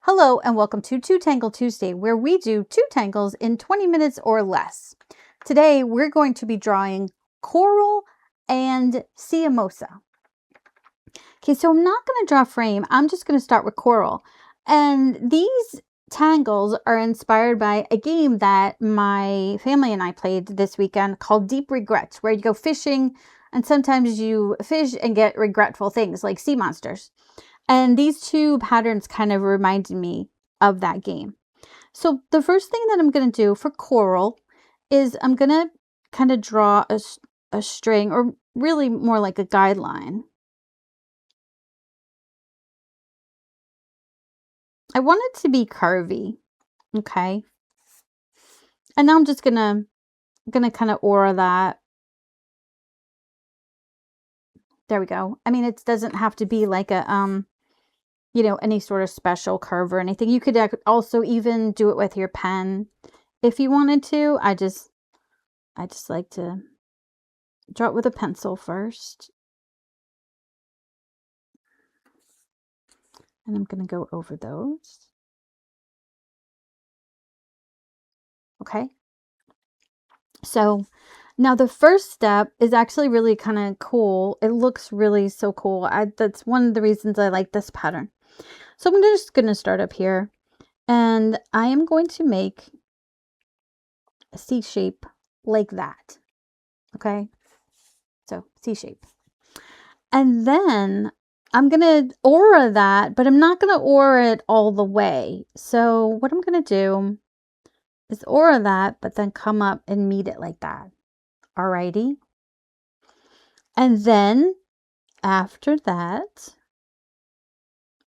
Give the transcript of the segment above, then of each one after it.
Hello and welcome to Two Tangle Tuesday, where we do two tangles in 20 minutes or less. Today we're going to be drawing coral and Cee-A-Mosa. Okay, so I'm not going to draw frame. I'm just going to start with coral. And these tangles are inspired by a game that my family and I played this weekend called Deep Regrets, where you go fishing and sometimes you fish and get regretful things like sea monsters. And these two patterns kind of reminded me of that game. So the first thing that I'm going to do for coral is I'm going to kind of draw a string, or really more like a guideline. I want it to be curvy, okay? And now I'm just gonna kind of aura that. There we go. I mean, it doesn't have to be like a any sort of special curve or anything. You could also even do it with your pen if you wanted to. I just like to draw it with a pencil first. And I'm going to go over those. Okay. So now the first step is actually really kind of cool. It looks really so cool. That's one of the reasons I like this pattern. So I'm just going to start up here, and I am going to make a C shape like that. Okay. So C shape. And then I'm going to aura that, but I'm not going to aura it all the way. So what I'm going to do is aura that, but then come up and meet it like that. Alrighty. And then after that,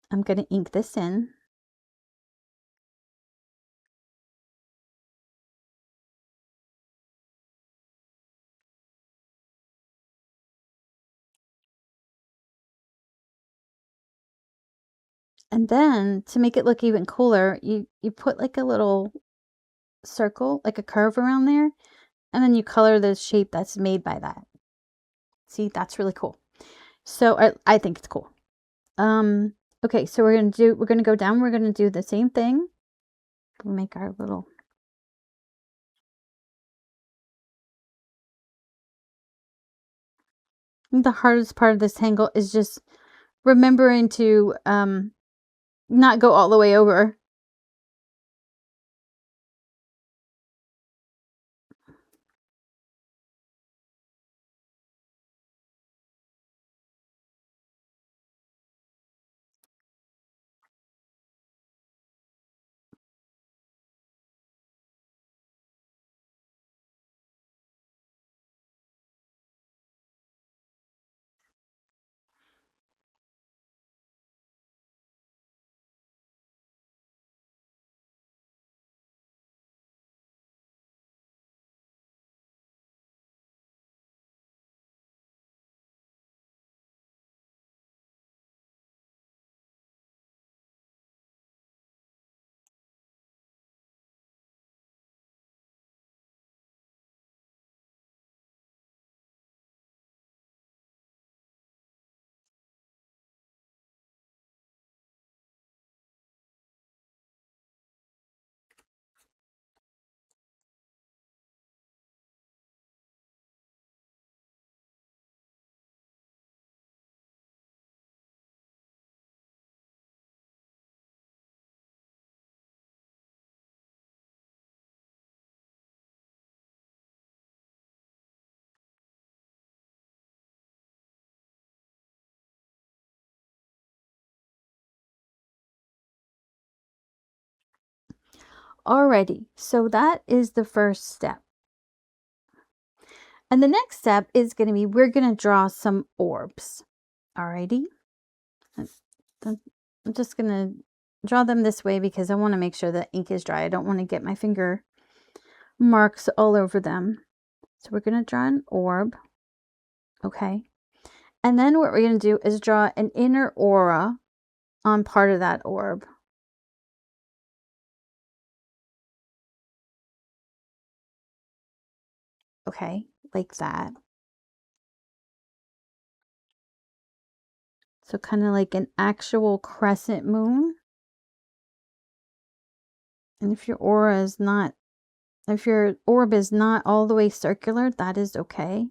I'm going to ink this in. And then to make it look even cooler, you put like a little circle, like a curve around there, and then you color the shape that's made by that. See, that's really cool. So I think it's cool. Okay, so we're gonna go down, we're gonna do the same thing. We'll make our little the hardest part of this tangle is just remembering to not go all the way over. Alrighty, so that is the first step. And the next step is going to be, we're going to draw some orbs. Alrighty. I'm just going to draw them this way because I want to make sure the ink is dry. I don't want to get my finger marks all over them. So we're going to draw an orb. Okay. And then what we're going to do is draw an inner aura on part of that orb. Okay, like that. So kind of like an actual crescent moon. And if your aura is not, if your orb is not all the way circular, that is okay.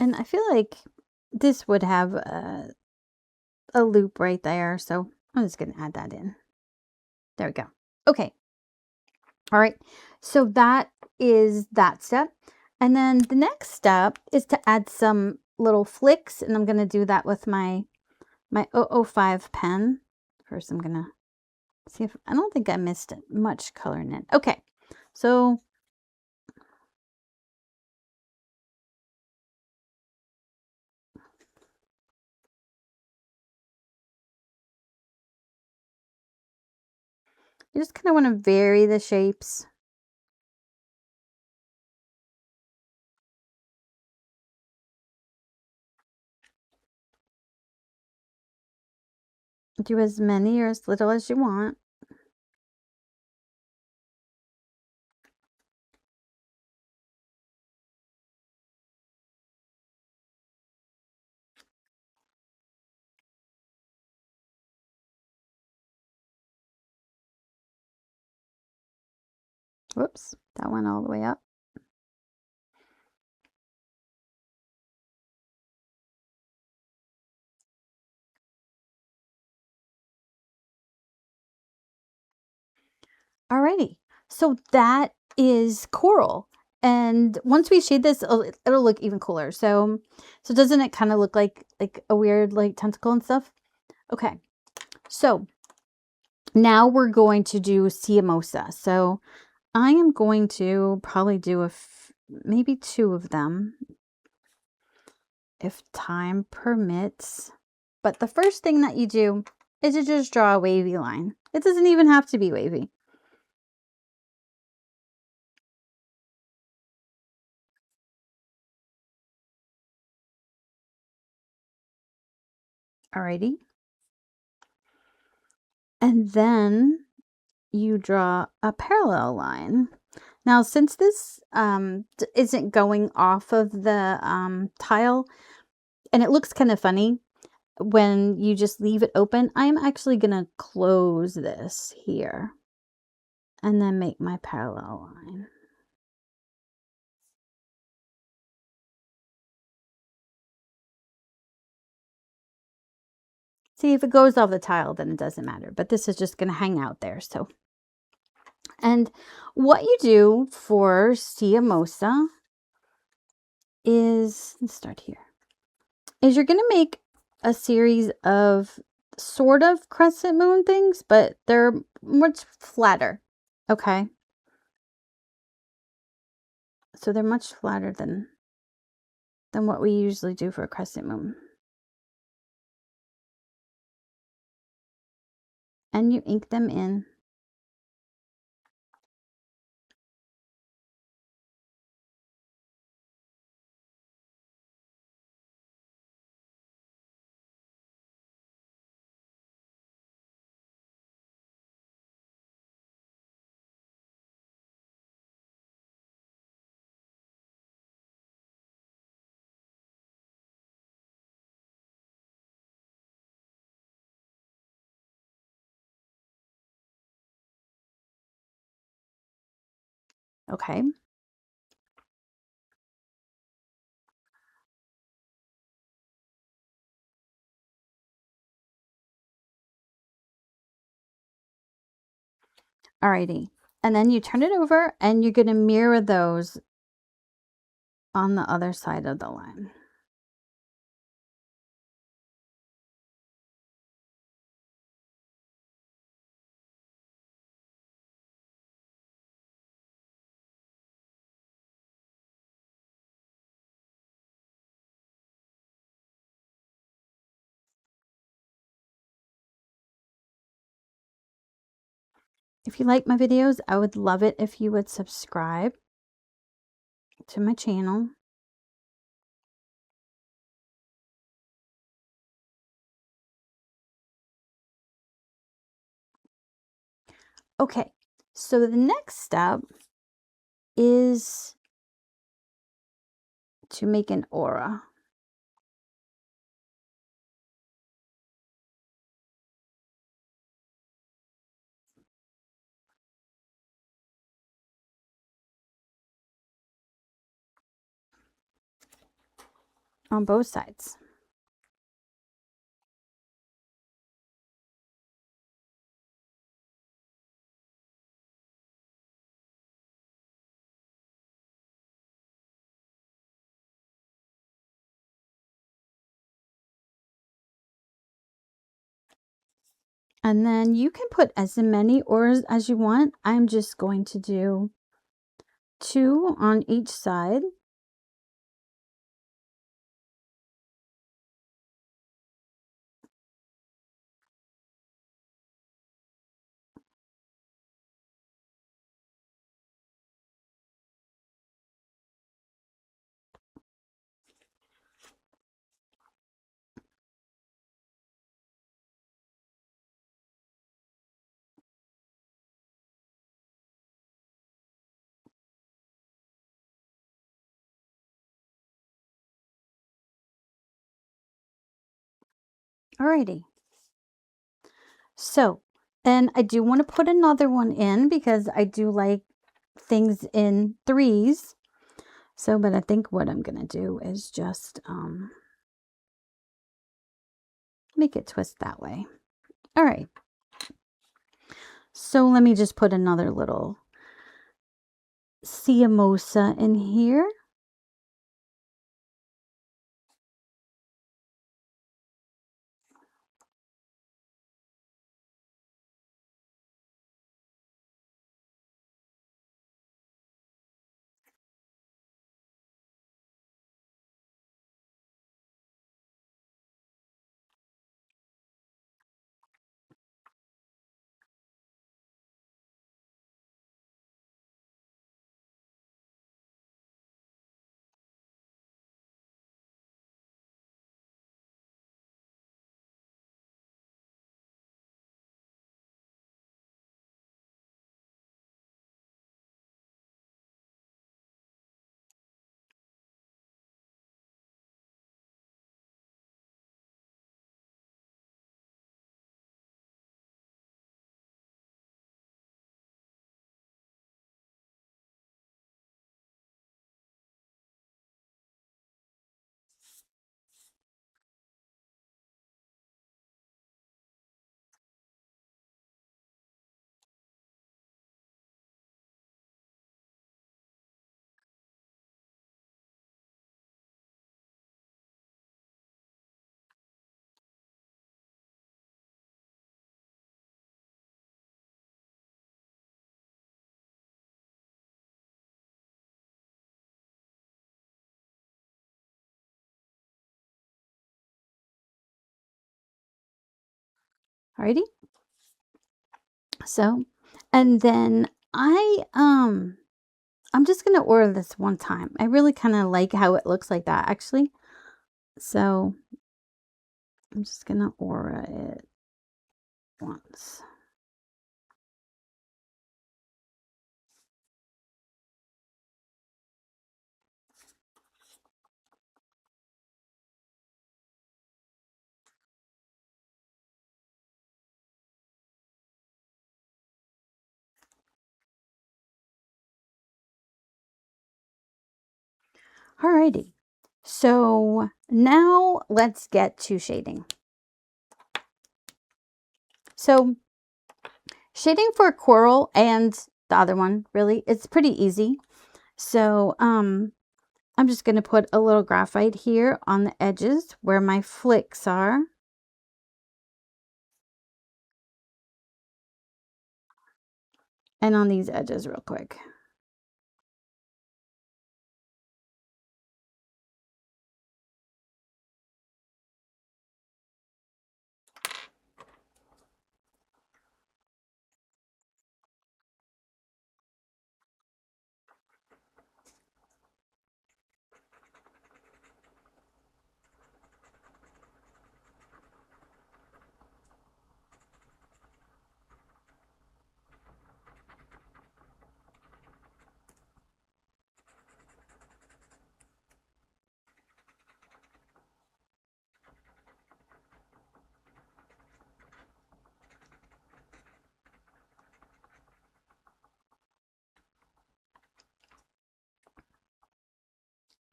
And I feel like this would have a loop right there. So I'm just going to add that in. There we go. Okay. All right. So that is that step. And then the next step is to add some little flicks. And I'm going to do that with my 005 pen. First, I'm going to see if, I don't think I missed much color in it. Okay. So you just kind of want to vary the shapes. Do as many or as little as you want. Whoops, that went all the way up. Alrighty, so that is coral. And once we shade this, it'll look even cooler. So doesn't it kind of look like a weird like tentacle and stuff? Okay, so now we're going to do Cee-A-Mosa. So I am going to probably do maybe 2 of them if time permits. But the first thing that you do is to just draw a wavy line. It doesn't even have to be wavy. Alrighty. And then you draw a parallel line. Now, since this isn't going off of the tile, and it looks kind of funny when you just leave it open, I'm actually going to close this here and then make my parallel line. See, if it goes off the tile, then it doesn't matter, but this is just going to hang out there. So, and what you do for Cee-A-Mosa is, let's start here, is you're going to make a series of sort of crescent moon things, but they're much flatter. Okay. So they're much flatter than what we usually do for a crescent moon. And you ink them in. Okay. Alrighty. And then you turn it over and you're going to mirror those on the other side of the line. If you like my videos, I would love it if you would subscribe to my channel. Okay, so the next step is to make an aura. On both sides. And then you can put as many auras as you want. I'm just going to do 2 on each side. Alrighty. So, and I do want to put another one in because I do like things in threes. So, but I think what I'm going to do is just make it twist that way. All right. So let me just put another little Cee-A-Mosa in here. Alrighty. So, and then I'm just going to order this one time. I really kind of like how it looks like that actually. So I'm just going to aura it once. Alrighty. So now let's get to shading. So shading for coral and the other one, really, it's pretty easy. So I'm just going to put a little graphite here on the edges where my flicks are. And on these edges real quick.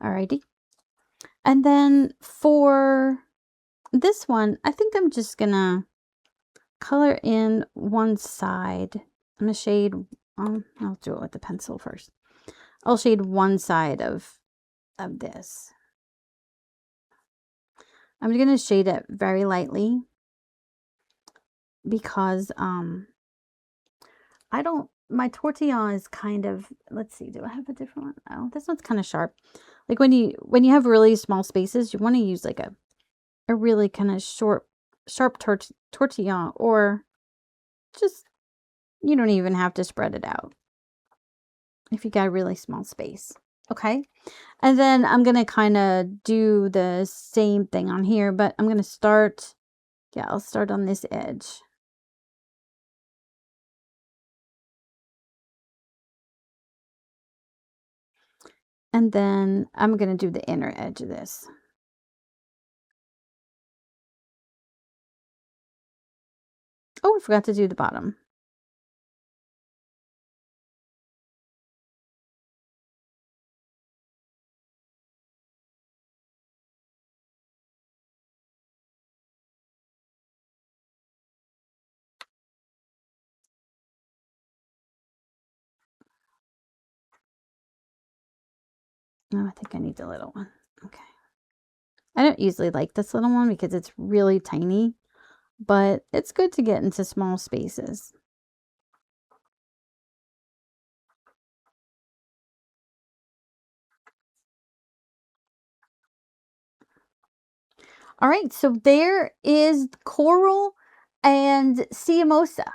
Alrighty. And then for this one, I think I'm just gonna color in one side. I'm gonna shade, I'll do it with the pencil first. I'll shade one side of this. I'm gonna shade it very lightly because my tortilla is kind of, let's see, do I have a different one? Oh, this one's kind of sharp. Like when you have really small spaces, you want to use like a really kind of sharp tortilla, or just, you don't even have to spread it out if you got a really small space. Okay. And then I'm going to kind of do the same thing on here, but I'm going to start, yeah, I'll start on this edge. And then I'm going to do the inner edge of this. Oh, I forgot to do the bottom. Oh, I think I need the little one. Okay. I don't usually like this little one because it's really tiny, but it's good to get into small spaces. All right, so there is coral and Cee-A-Mosa.